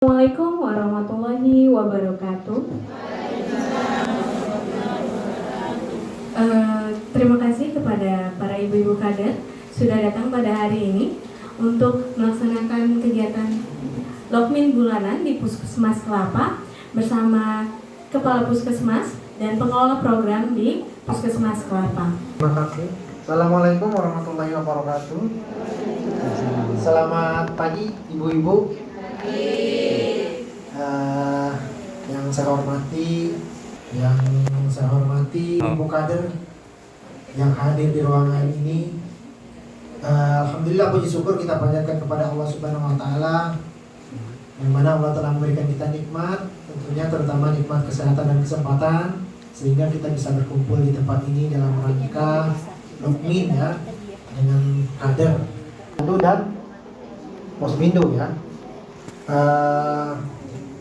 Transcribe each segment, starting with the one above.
Assalamualaikum warahmatullahi wabarakatuh. Terima kasih kepada para ibu-ibu kader sudah datang pada hari ini untuk melaksanakan kegiatan Lokmin bulanan di Puskesmas Kelapa bersama Kepala Puskesmas dan pengelola program di Puskesmas Kelapa. Terima kasih. Assalamualaikum warahmatullahi wabarakatuh. Selamat pagi ibu-ibu. Yang saya hormati ibu kader yang hadir di ruangan ini. Alhamdulillah, puji syukur kita panjatkan kepada Allah Subhanahu wa taala, yang mana Allah telah memberikan kita nikmat, tentunya terutama nikmat kesehatan dan kesempatan, sehingga kita bisa berkumpul di tempat ini dalam rangka Lokmin ya, dengan kader dan Posbindu ya.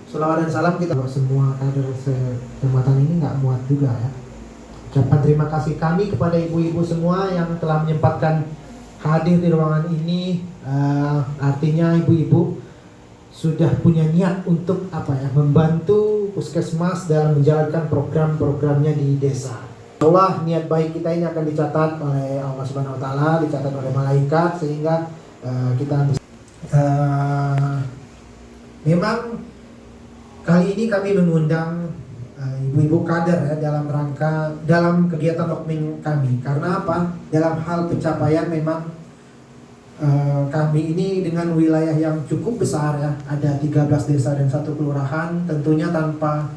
Selawat dan salam kita semua kader kecamatan ini nggak muat juga ya. Ucapan terima kasih kami kepada ibu-ibu semua yang telah menyempatkan hadir di ruangan ini. Artinya ibu-ibu sudah punya niat untuk membantu puskesmas dalam menjalankan program-programnya di desa. Allah, niat baik kita ini akan dicatat oleh Allah Subhanahu wa taala, dicatat oleh malaikat, sehingga kita bisa memang kali ini kami mengundang ibu-ibu kader ya dalam kegiatan Lokmin kami. Karena apa? Dalam hal pencapaian memang kami ini dengan wilayah yang cukup besar ya, ada 13 desa dan 1 kelurahan, tentunya tanpa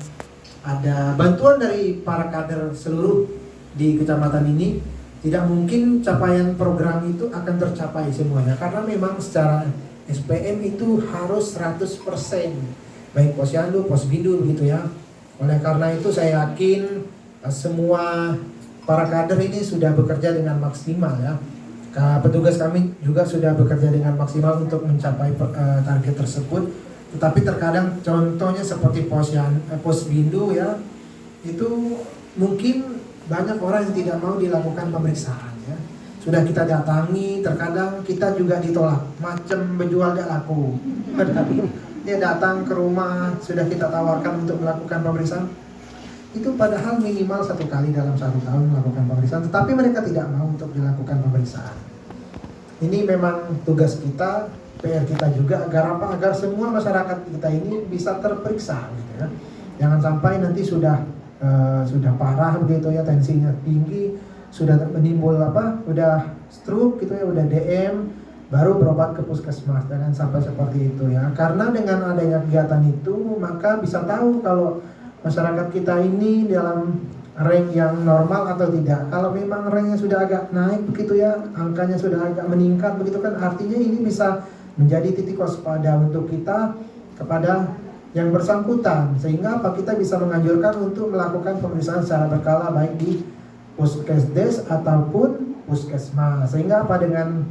ada bantuan dari para kader seluruh di kecamatan ini, tidak mungkin capaian program itu akan tercapai semuanya. Karena memang secara SPM itu harus 100%, baik Posyandu, Posbindu gitu ya. Oleh karena itu saya yakin semua para kader ini sudah bekerja dengan maksimal ya. Petugas kami juga sudah bekerja dengan maksimal untuk mencapai target tersebut. Tetapi terkadang contohnya seperti Posbindu ya, itu mungkin banyak orang yang tidak mau dilakukan pemeriksaan ya. Sudah kita datangi, terkadang kita juga ditolak, macam menjual gak laku. Dia datang ke rumah, sudah kita tawarkan untuk melakukan pemeriksaan. Itu padahal minimal 1 kali dalam 1 tahun melakukan pemeriksaan, tetapi mereka tidak mau untuk dilakukan pemeriksaan. Ini memang tugas kita, PR kita juga, agar semua masyarakat kita ini bisa terperiksa gitu ya. Jangan sampai nanti sudah parah begitu ya, tensinya tinggi, sudah menimbul udah stroke gitu ya, udah DM, baru berobat ke puskesmas. Jangan sampai seperti itu ya. Karena dengan adanya kegiatan itu, maka bisa tahu kalau masyarakat kita ini dalam rank yang normal atau tidak. Kalau memang ranknya sudah agak naik begitu ya, angkanya sudah agak meningkat begitu kan, artinya ini bisa menjadi titik waspada untuk kita kepada yang bersangkutan. Sehingga kita bisa menganjurkan untuk melakukan pemeriksaan secara berkala, baik di puskesdes ataupun puskesmas. Sehingga dengan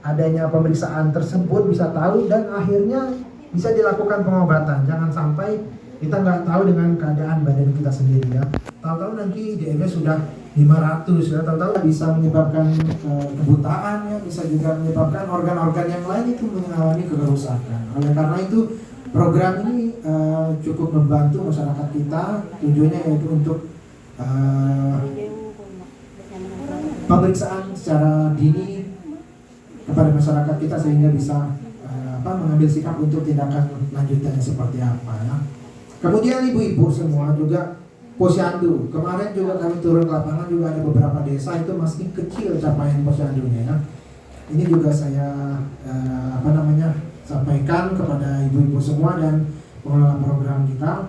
adanya pemeriksaan tersebut bisa tahu dan akhirnya bisa dilakukan pengobatan. Jangan sampai kita nggak tahu dengan keadaan badan kita sendiri ya. Tahu-tahu nanti DM-nya sudah 500 ya, tahu-tahu bisa menyebabkan kebutaan ya, bisa juga menyebabkan organ-organ yang lain itu mengalami kerusakan. Oleh karena itu program ini cukup membantu masyarakat kita, tujuannya yaitu untuk pemeriksaan secara dini kepada masyarakat kita, sehingga bisa mengambil sikap untuk tindakan lanjutannya seperti apa ya. Kemudian ibu-ibu semua juga Posyandu, kemarin juga kami turun ke lapangan, juga ada beberapa desa itu masih kecil capaian Posyandunya ya. Ini juga saya sampaikan kepada ibu-ibu semua dan pengelola program kita,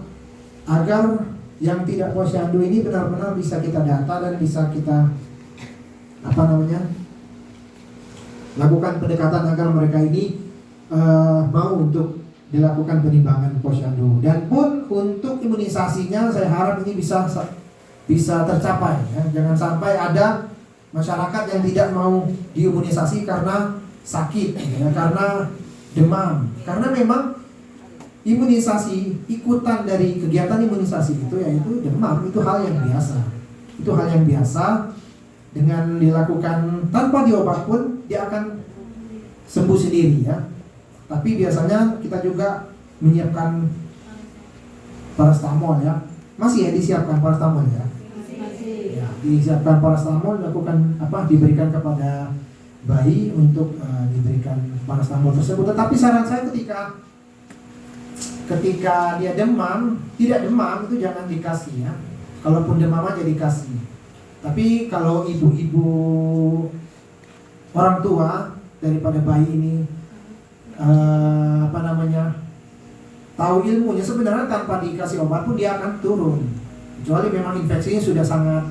agar yang tidak Posyandu ini benar-benar bisa kita data dan bisa kita lakukan pendekatan agar mereka ini mau untuk dilakukan penimbangan Posyandu. Dan pun untuk imunisasinya saya harap ini bisa tercapai ya. Jangan sampai ada masyarakat yang tidak mau diimunisasi karena sakit ya, karena demam. Karena memang imunisasi, ikutan dari kegiatan imunisasi itu yaitu demam, itu hal yang biasa. Itu hal yang biasa, dengan dilakukan tanpa diobat pun dia akan sembuh sendiri ya. Tapi biasanya kita juga menyiapkan parastamol ya. Masih ya disiapkan parastamol ya. Ya, disiapkan parastamol, lakukan diberikan kepada bayi untuk diberikan parastamol tersebut. Tetapi saran saya ketika dia demam, tidak demam itu jangan dikasih ya. Kalaupun demam aja dikasih. Tapi kalau ibu-ibu orang tua daripada bayi ini tahu ilmunya, sebenarnya tanpa dikasih obat pun dia akan turun. Kecuali memang infeksinya sudah sangat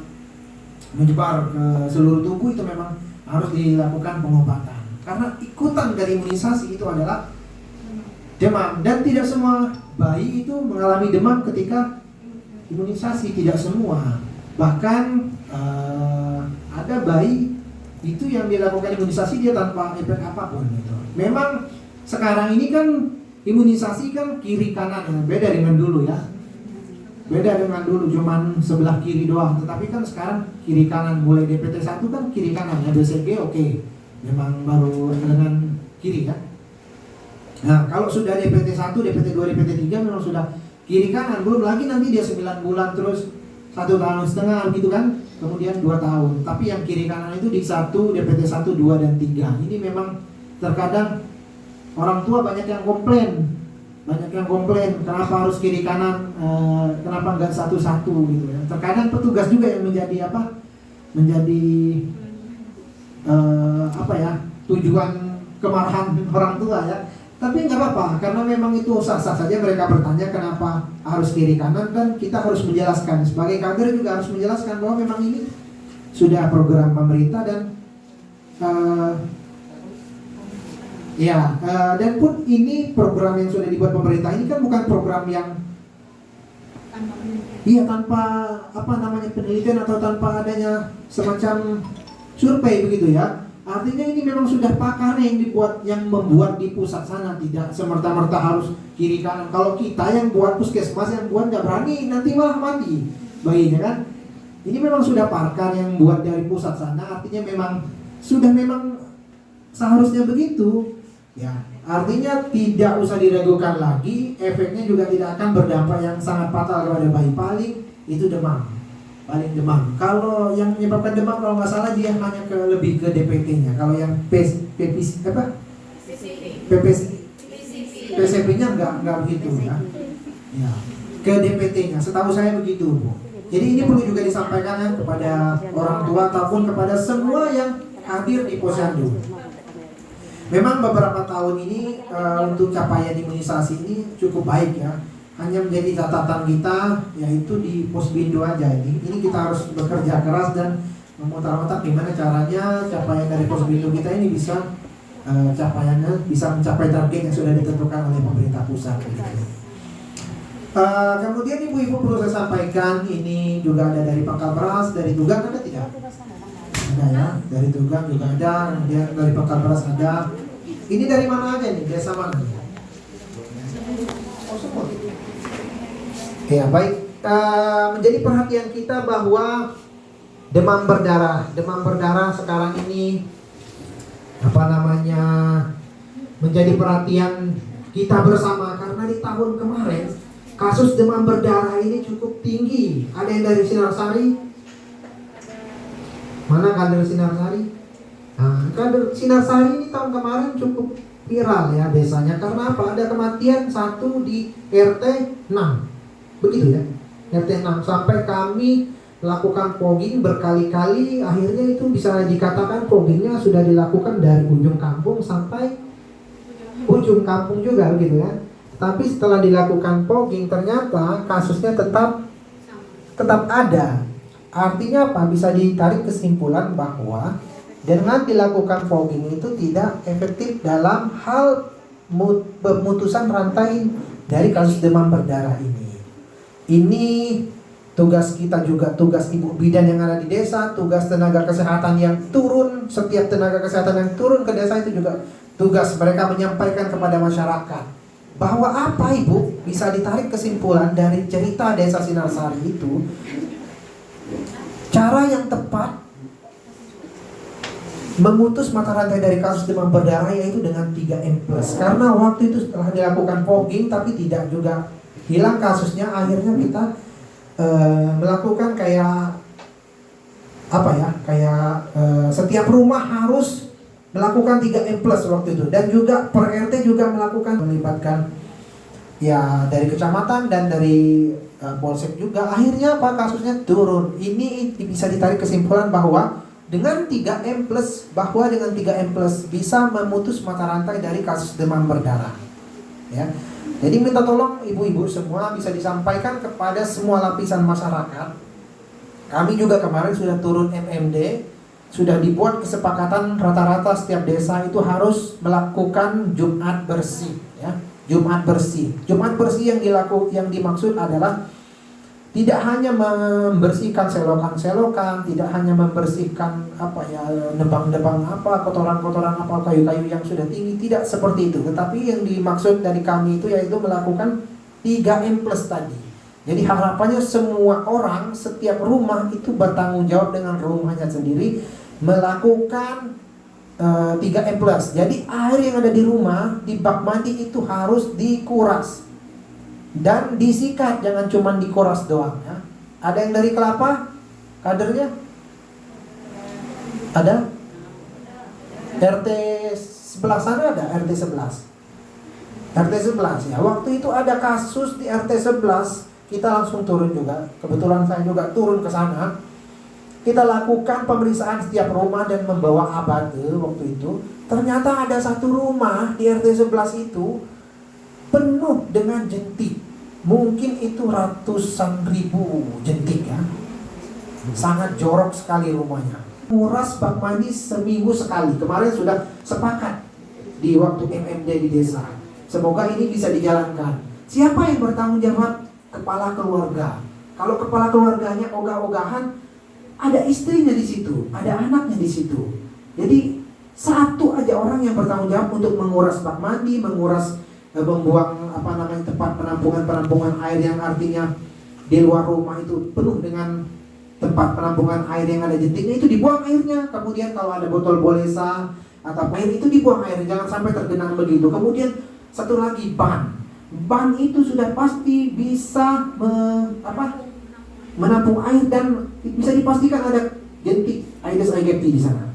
menyebar ke seluruh tubuh, itu memang harus dilakukan pengobatan. Karena ikutan dari imunisasi itu adalah demam, dan tidak semua bayi itu mengalami demam ketika imunisasi, tidak semua. Bahkan ada bayi itu yang dilakukan imunisasi dia tanpa efek apapun gitu. Memang sekarang ini kan imunisasi kan kiri kanan, beda dengan dulu ya. Beda dengan dulu cuman sebelah kiri doang, tetapi kan sekarang kiri kanan, mulai DPT 1 kan kiri kanan ya, BCG oke. Memang baru dengan kiri kan. Nah, kalau sudah DPT 1, DPT 2, DPT 3 memang sudah kiri kanan, belum lagi nanti dia 9 bulan terus 1,5 tahun gitu kan, kemudian 2 tahun. Tapi yang kiri kanan itu di 1, DPT 1, 2, dan 3. Ini memang terkadang orang tua banyak yang komplain, kenapa harus kiri kanan, kenapa nggak satu-satu gitu ya. Terkadang petugas juga yang menjadi tujuan kemarahan orang tua ya. Tapi nggak apa-apa, karena memang itu sah-sah saja mereka bertanya kenapa harus kiri kanan, dan kita harus menjelaskan. Sebagai kader juga harus menjelaskan bahwa memang ini sudah program pemerintah, dan dan pun ini program yang sudah dibuat pemerintah ini kan bukan program yang tanpa penelitian atau tanpa adanya semacam survei begitu ya. Artinya ini memang sudah pakarnya yang membuat di pusat sana, tidak semerta-merta harus kiri kanan. Kalau kita yang buat puskesmas yang buat nggak berani, nanti malah mati bayinya kan. Ini memang sudah pakar yang buat dari pusat sana, artinya memang seharusnya begitu. Ya, artinya tidak usah diragukan lagi, efeknya juga tidak akan berdampak yang sangat fatal kepada bayi. Paling itu demam. Kalau yang menyebabkan demam kalau nggak salah dia hanya lebih ke DPT-nya. Kalau yang PCP-nya nggak begitu ya. Ya, ke DPT-nya. Setahu saya begitu, Bu. Jadi ini perlu juga disampaikan ya kepada orang tua ataupun kepada semua yang hadir di Posyandu. Memang beberapa tahun ini untuk capaian imunisasi ini cukup baik ya. Hanya menjadi catatan kita yaitu di Posbindu aja ini kita harus bekerja keras dan memutar-otak gimana caranya capaian dari Posbindu kita ini bisa capaiannya bisa mencapai target yang sudah ditentukan oleh pemerintah pusat. Kemudian ibu-ibu perlu saya sampaikan, ini juga ada dari Pangkal Beras, dari Tugang ada tidak? Ada ya, dari Tugang juga ada, dari Pangkal Beras ada. Ini dari mana aja nih? Desa mana? Oh, semua. Ya baik, menjadi perhatian kita bahwa demam berdarah sekarang ini menjadi perhatian kita bersama, karena di tahun kemarin kasus demam berdarah ini cukup tinggi. Ada yang dari Sinarsari? Mana kader Sinarsari? Nah, kader Sinarsari ini tahun kemarin cukup viral ya desanya, karena apa? Ada kematian 1 di RT 6. Begitu ya, RT 6, sampai kami lakukan fogging berkali-kali. Akhirnya itu bisa dikatakan foggingnya sudah dilakukan dari ujung kampung sampai ujung kampung juga begitu ya. Tapi setelah dilakukan fogging ternyata kasusnya tetap ada. Artinya apa? Bisa ditarik kesimpulan bahwa dengan dilakukan fogging itu tidak efektif dalam hal pemutusan rantai dari kasus demam berdarah ini. Ini tugas kita juga, tugas ibu bidan yang ada di desa, tugas tenaga kesehatan yang turun, setiap tenaga kesehatan yang turun ke desa itu juga tugas mereka menyampaikan kepada masyarakat bahwa apa ibu, bisa ditarik kesimpulan dari cerita desa Sinarsari itu, cara yang tepat memutus mata rantai dari kasus demam berdarah yaitu dengan 3M+. Karena waktu itu setelah dilakukan fogging tapi tidak juga hilang kasusnya, akhirnya kita melakukan kayak apa ya, setiap rumah harus melakukan 3M+ waktu itu, dan juga per RT juga melibatkan ya dari kecamatan dan dari polsek juga. Akhirnya apa, kasusnya turun. Ini bisa ditarik kesimpulan bahwa dengan 3M+, bisa memutus mata rantai dari kasus demam berdarah. Ya. Jadi minta tolong ibu-ibu semua bisa disampaikan kepada semua lapisan masyarakat. Kami juga kemarin sudah turun MMD, sudah dibuat kesepakatan rata-rata setiap desa itu harus melakukan Jumat bersih, ya. Jumat bersih. Jumat bersih yang dimaksud adalah tidak hanya membersihkan selokan-selokan, tidak hanya membersihkan nebang-nebang kotoran-kotoran kayu-kayu yang sudah tinggi, tidak seperti itu. Tetapi yang dimaksud dari kami itu yaitu melakukan 3M+ tadi. Jadi harapannya semua orang, setiap rumah itu bertanggung jawab dengan rumahnya sendiri melakukan 3M+. Jadi air yang ada di rumah, di bak mandi itu harus dikuras dan disikat, jangan cuma dikuras doang, ya. Ada yang dari kelapa kadernya? Ada? RT sebelah sana ada, RT 11. RT 11 ya. Waktu itu ada kasus di RT 11, kita langsung turun juga. Kebetulan saya juga turun ke sana. Kita lakukan pemeriksaan setiap rumah dan membawa abade waktu itu. Ternyata ada satu rumah di RT 11 itu penuh dengan jentik. Mungkin itu ratusan ribu jentik, ya. Sangat jorok sekali rumahnya. Nguras bak mandi seminggu sekali. Kemarin sudah sepakat di waktu MMD di desa. Semoga ini bisa dijalankan. Siapa yang bertanggung jawab? Kepala keluarga. Kalau kepala keluarganya ogah-ogahan, ada istrinya di situ, ada anaknya di situ. Jadi satu aja orang yang bertanggung jawab untuk menguras bak mandi, membuang tempat penampungan air yang artinya di luar rumah itu penuh dengan tempat penampungan air yang ada jentiknya, itu dibuang airnya. Kemudian kalau ada botol bolesa atau air itu dibuang air, jangan sampai tergenang begitu. Kemudian satu lagi ban itu sudah pasti bisa menampung air dan bisa dipastikan ada jentik Aedes aegypti di sana.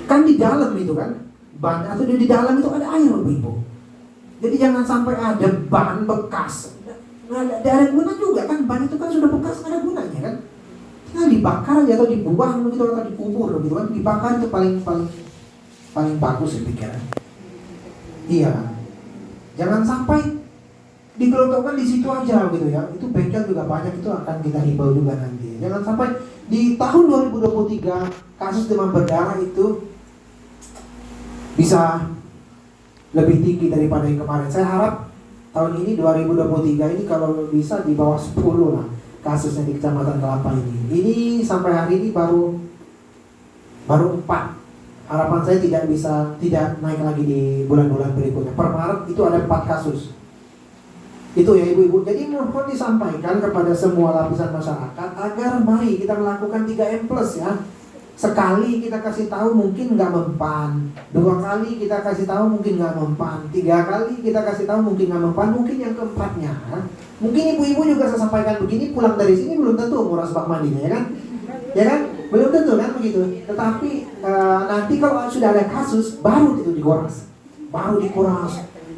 Kan di dalam itu kan ban, atau di dalam itu ada air, ibu. Jadi jangan sampai ada ban bekas. Nggak ada guna juga kan, ban itu kan sudah bekas, nggak ada gunanya kan. Tinggal dibakar aja atau dibuang begitu, atau dikubur begitu kan. Dibakar itu paling bagus saya pikir. Iya. Jangan sampai digelotokkan di situ aja gitu ya. Itu bengkel juga banyak, itu akan kita himbau juga nanti. Jangan sampai di tahun 2023 kasus demam berdarah itu bisa lebih tinggi daripada yang kemarin. Saya harap tahun ini 2023 ini kalau bisa di bawah 10 lah kasusnya di Kecamatan Kelapa ini. Ini sampai hari ini baru 4. Harapan saya tidak naik lagi di bulan-bulan berikutnya. Per Maret itu ada 4 kasus. Itu ya ibu-ibu. Jadi mohon disampaikan kepada semua lapisan masyarakat agar mari kita melakukan 3M+ ya. Sekali kita kasih tahu mungkin nggak mempan, 2 kali kita kasih tahu mungkin nggak mempan, 3 kali kita kasih tahu mungkin nggak mempan, mungkin yang keempatnya, mungkin ibu-ibu juga saya sampaikan begini, pulang dari sini belum tentu nguras bak mandinya, ya kan? Ya kan? Belum tentu kan begitu. Tetapi nanti kalau sudah ada kasus, baru itu dikuras,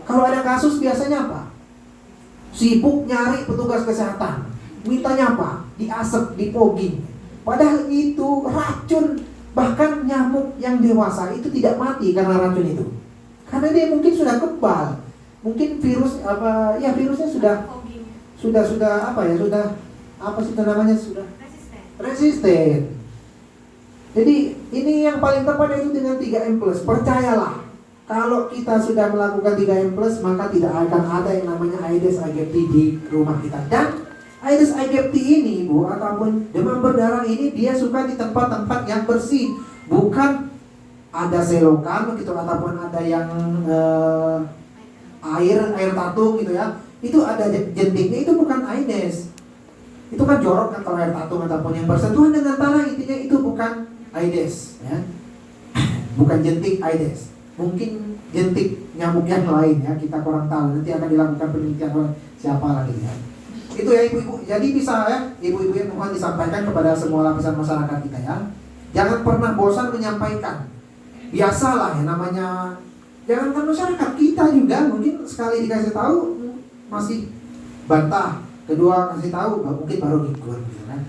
Kalau ada kasus biasanya apa? Sibuk nyari petugas kesehatan, mintanya apa? Diasep, dipogging. Padahal itu racun, bahkan nyamuk yang dewasa itu tidak mati karena racun itu. Karena dia mungkin sudah kebal, mungkin virusnya sudah resisten. Jadi ini yang paling tepat itu dengan 3M+. Percayalah, kalau kita sudah melakukan 3M+, maka tidak akan ada yang namanya Aedes aegypti di rumah kita. Dan Aedes aegypti ini, ibu, ataupun demam berdarah ini, dia suka di tempat-tempat yang bersih, bukan ada selokan begitu, ataupun ada yang air tatung gitu ya. Itu ada jentiknya, itu bukan Aedes. Itu kan jorok kan kalau air tatung ataupun yang bersentuhan dengan tanah, intinya itu bukan Aedes ya. bukan jentik Aedes, mungkin jentik nyamuk yang lain ya, kita kurang tahu, nanti akan dilakukan penelitian oleh siapa lagi ya. Itu ya ibu-ibu, jadi bisa ya ibu-ibu yang mohon disampaikan kepada semua lapisan masyarakat kita ya. Jangan pernah bosan menyampaikan. Biasalah ya namanya, jangankan masyarakat, kita juga mungkin sekali dikasih tahu masih bantah, kedua kasih tahu mungkin baru ngikut gitu kan.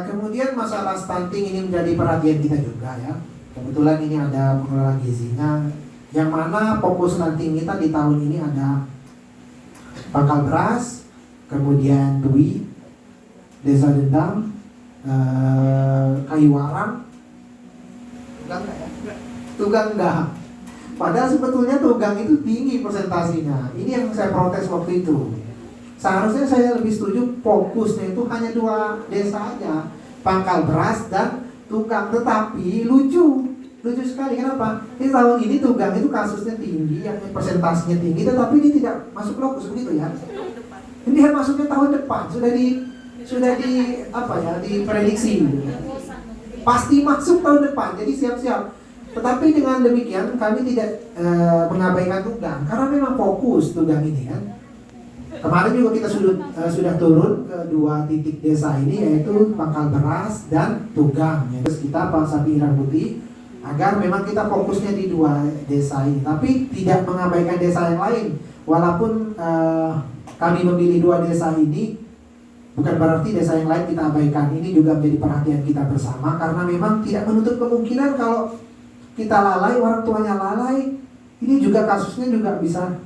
Kemudian masalah stunting ini menjadi perhatian kita juga ya. Kebetulan ini ada pengelola gizinya, yang mana fokus stunting kita di tahun ini ada Pangkal Beras, kemudian Dwi, Desa Dendang, Kayu Warang, Tugang enggak ya? Tugang enggak. Padahal sebetulnya Tugang itu tinggi persentasinya. Ini yang saya protes waktu itu. Seharusnya saya lebih setuju fokusnya itu hanya 2 desa aja, Pangkal Beras dan Tugang. Tetapi lucu sekali. Kenapa? Di tahun ini Tugang itu kasusnya tinggi, yang persentasinya tinggi, tetapi dia tidak masuk lokus begitu ya. Ini dia masuknya tahun depan, sudah di apa ya, diprediksi. Pasti masuk tahun depan, jadi siap-siap. Tetapi dengan demikian kami tidak mengabaikan Tugang, karena memang fokus Tugang ini kan. Kemarin juga kita sudah turun ke 2 titik desa ini, yaitu Pangkal Beras dan Tugang. Terus kita Sapi Irang Putih, agar memang kita fokusnya di 2 desa ini, tapi tidak mengabaikan desa yang lain. Walaupun kami memilih 2 desa ini, bukan berarti desa yang lain kita abaikan. Ini juga menjadi perhatian kita bersama, karena memang tidak menutup kemungkinan kalau kita lalai, orang tuanya lalai, ini juga kasusnya juga bisa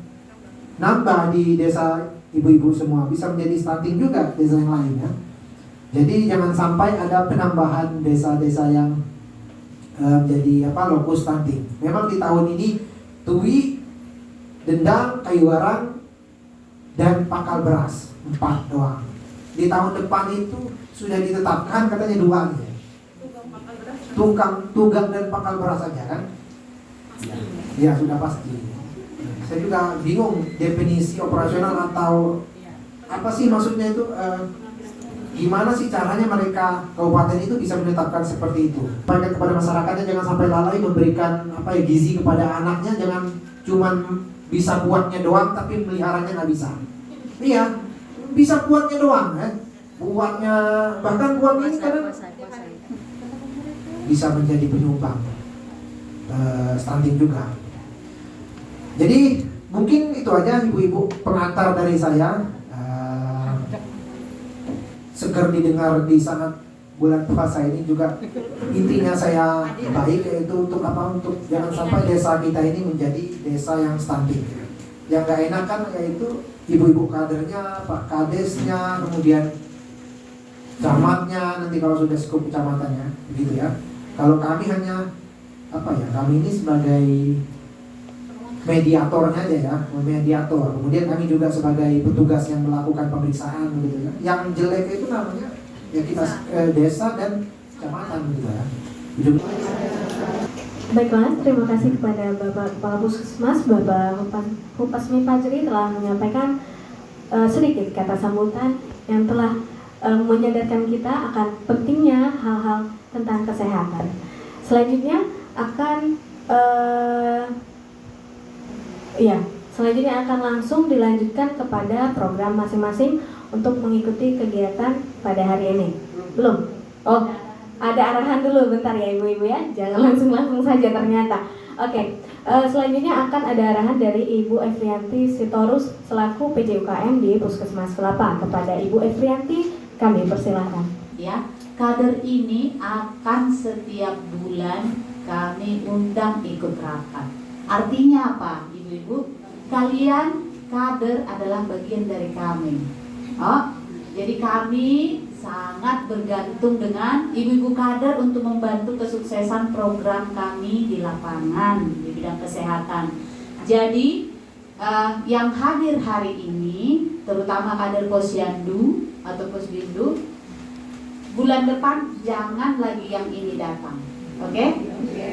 nambah di desa ibu-ibu semua, bisa menjadi stunting juga desa yang lain ya. Jadi jangan sampai ada penambahan desa-desa yang jadi lokus stunting. Memang di tahun ini Tui, Dendang, Kayu Warang, dan Pangkal Beras 4 doang. Di tahun depan itu sudah ditetapkan katanya 2 aja. Tugang dan Pangkal Beras saja kan? Ya sudah pasti. Saya juga bingung definisi operasional atau apa sih maksudnya itu. Gimana sih caranya mereka kabupaten itu bisa menetapkan seperti itu? Baik kepada masyarakatnya, jangan sampai lalai memberikan gizi kepada anaknya, jangan cuman bisa buatnya doang tapi meliharanya nggak bisa. Iya, bisa buatnya doang ya. Buatnya, bahkan buatnya ini kadang bisa menjadi penyumbang stunting juga. Jadi mungkin itu aja ibu-ibu pengantar dari saya. Seger didengar di saat bulan puasa ini juga. Intinya saya baik, yaitu untuk apa? Untuk jangan sampai desa kita ini menjadi desa yang stunting. Yang gak enak kan yaitu ibu-ibu kadernya, Pak Kadesnya, kemudian camatnya, nanti kalau sudah skup kecamatannya, begitu ya. Kalau kami hanya kami ini sebagai mediatornya aja ya, mediator. Kemudian kami juga sebagai petugas yang melakukan pemeriksaan gitu ya. Yang jelek itu namanya ya kita desa dan kecamatan gitu ya. Baiklah, terima kasih kepada Bapak Kepala Puskesmas, Bapak Hupasmi Fajri telah menyampaikan sedikit kata sambutan yang telah menyadarkan kita akan pentingnya hal-hal tentang kesehatan. Selanjutnya akan selanjutnya akan langsung dilanjutkan kepada program masing-masing untuk mengikuti kegiatan pada hari ini. Belum? Oh, ada arahan dulu bentar ya ibu-ibu ya. Jangan langsung saja ternyata. Oke, selanjutnya akan ada arahan dari Ibu Efrianti Sitorus selaku PJUKM di Puskesmas Kelapa. Kepada Ibu Efrianti, kami persilahkan. Ya, kader ini akan setiap bulan kami undang ikut rapat. Artinya apa, ibu-ibu? Kalian kader adalah bagian dari kami. Jadi kami sangat bergantung dengan ibu-ibu kader untuk membantu kesuksesan program kami di lapangan di bidang kesehatan. Jadi yang hadir hari ini, terutama kader Posyandu atau Posbindu, bulan depan jangan lagi yang ini datang. Oke?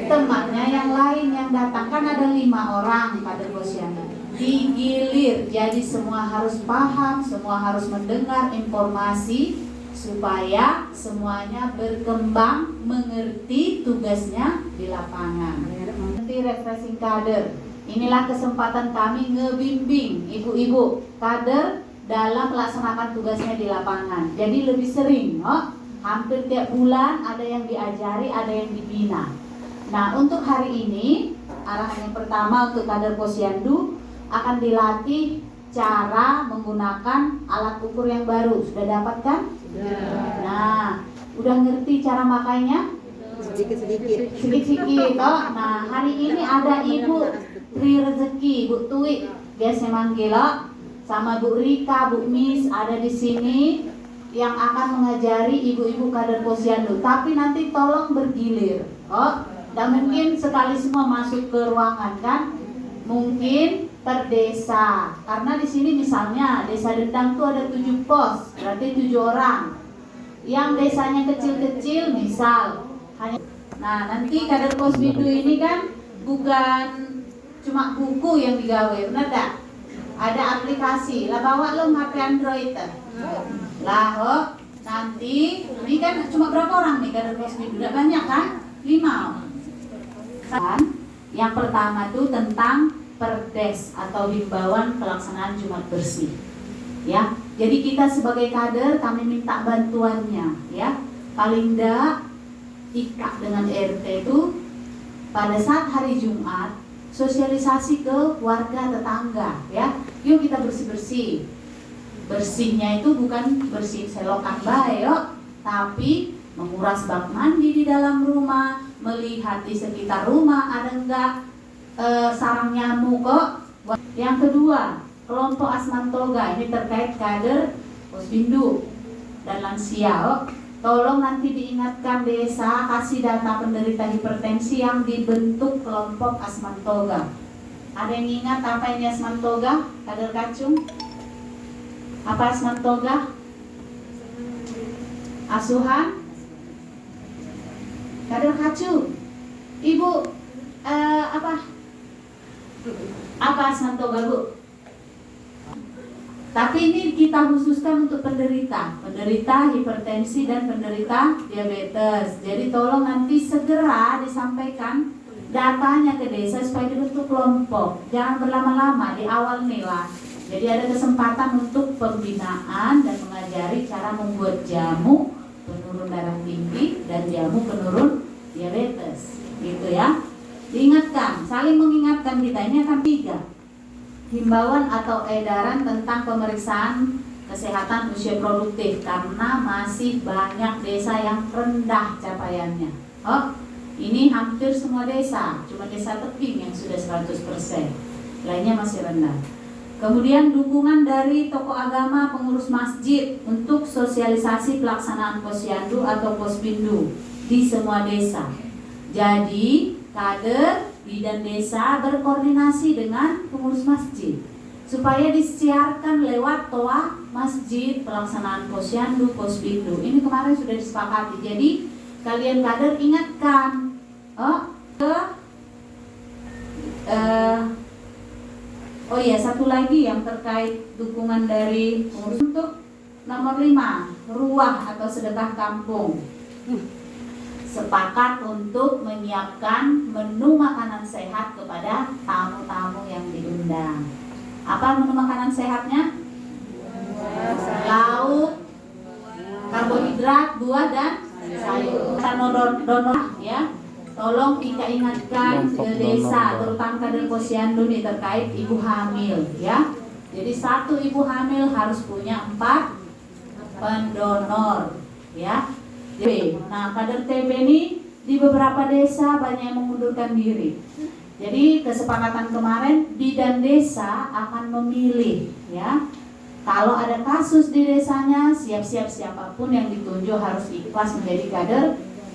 Temannya yang lain yang datang, kan ada 5 orang kader Posyandu. Digilir, jadi semua harus paham, semua harus mendengar informasi supaya semuanya berkembang mengerti tugasnya di lapangan. Nanti refreshing kader. Inilah kesempatan kami ngebimbing ibu-ibu kader dalam melaksanakan tugasnya di lapangan. Jadi lebih sering, hampir tiap bulan ada yang diajari, ada yang dibina. Nah, untuk hari ini arahan yang pertama untuk kader Posyandu akan dilatih cara menggunakan alat ukur yang baru. Sudah dapat kan? Nah, udah ngerti cara makainya? Sedikit-sedikit. Nah, hari ini ada Ibu Tri Rezeki, Bu Tui, biasa manggil, sama Bu Rika, Bu Mis ada di sini yang akan mengajari ibu-ibu kader Posyandu. Tapi nanti tolong bergilir. Dan mungkin sekali semua masuk ke ruangan kan? Mungkin per desa, karena di sini misalnya desa Dendang tuh ada 7 pos, berarti 7 orang. Yang desanya kecil-kecil misal hanya. Nah, nanti kader Posbindu ini kan bukan cuma buku yang digawe, benar tak? Ada aplikasi, lah bawa lo HP Android lah, nanti ini kan cuma berapa orang nih kader Posbindu? Udah banyak kan? 5. Kan? Yang pertama tuh tentang Perdes atau himbauan pelaksanaan Jumat bersih. Ya, jadi kita sebagai kader kami minta bantuannya, ya. Paling enggak ikat dengan RT itu pada saat hari Jumat sosialisasi ke warga tetangga, ya. Yuk kita bersih-bersih. Bersihnya itu bukan bersih selokan bae, tapi menguras bak mandi di dalam rumah, melihat di sekitar rumah ada enggak sarang nyamuk kok. Yang kedua, kelompok Asmantoga ini terkait kader Posbindu dan lansia. Tolong nanti diingatkan desa kasih data penderita hipertensi yang dibentuk kelompok Asmantoga. Ada yang ingat apa ini Asmantoga? Kader Kacung? Apa Asmantoga? Asuhan? Kader Kacung? Ibu apa Asmantoga, Bu? Tapi ini kita khususkan untuk penderita hipertensi dan penderita diabetes. Jadi tolong nanti segera disampaikan datanya ke desa supaya dibentuk kelompok. Jangan berlama-lama, di awal nih lah. Jadi ada kesempatan untuk pembinaan dan mengajari cara membuat jamu penurun darah tinggi dan jamu penurun diabetes, gitu ya. Diingatkan, saling mengingatkan kita. Ini akan 3 himbauan atau edaran tentang pemeriksaan kesehatan usia produktif karena masih banyak desa yang rendah capaiannya. Ini hampir semua desa, cuma desa Teping yang sudah 100%, lainnya masih rendah. Kemudian dukungan dari tokoh agama, pengurus masjid untuk sosialisasi pelaksanaan Posyandu atau Posbindu di semua desa. Jadi kader bidan desa berkoordinasi dengan pengurus masjid supaya disiarkan lewat toa masjid pelaksanaan Posyandu, Posbindu. Ini kemarin sudah disepakati. Jadi kalian kader ingatkan oh iya, satu lagi yang terkait dukungan dari pengurus untuk nomor 5, ruah atau sedekah kampung. Sepakat untuk menyiapkan menu makanan sehat kepada tamu-tamu yang diundang. Apa menu makanan sehatnya? Lauk, karbohidrat, buah dan sayur. Donor ya. Tolong kita ingatkan ke desa, terutama kader Posyandu nih terkait ibu hamil ya. Jadi 1 ibu hamil harus punya 4 pendonor ya. Nah, kader TB ini di beberapa desa banyak yang mengundurkan diri. Jadi kesepakatan kemarin bidan desa akan memilih ya. Kalau ada kasus di desanya, siap-siap siapapun yang ditunjuk harus ikhlas menjadi kader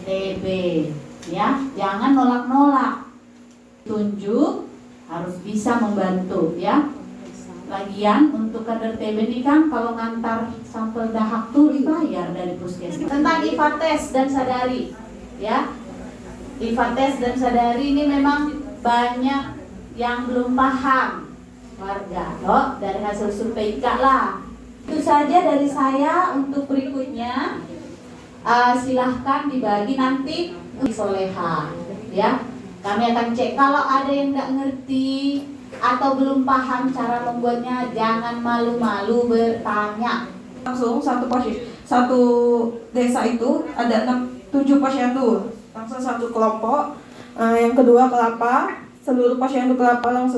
TB ya. Jangan nolak-nolak. Tunjuk harus bisa membantu ya. Lagian untuk kader TB ini kan kalau ngantar sampel dahak tuh dibayar dari puskesmas. Tentang IFATES dan Sadari ya. IFATES dan Sadari ini memang banyak yang belum paham warga. Dari hasil survei IKA lah. Itu saja dari saya. Untuk berikutnya silahkan dibagi nanti soleha ya. Kami akan cek. Kalau ada yang nggak ngerti atau belum paham cara membuatnya, jangan malu-malu bertanya. Langsung satu desa itu ada 7 posyandu, langsung satu kelompok. Yang kedua kelapa, seluruh posyandu kelapa langsung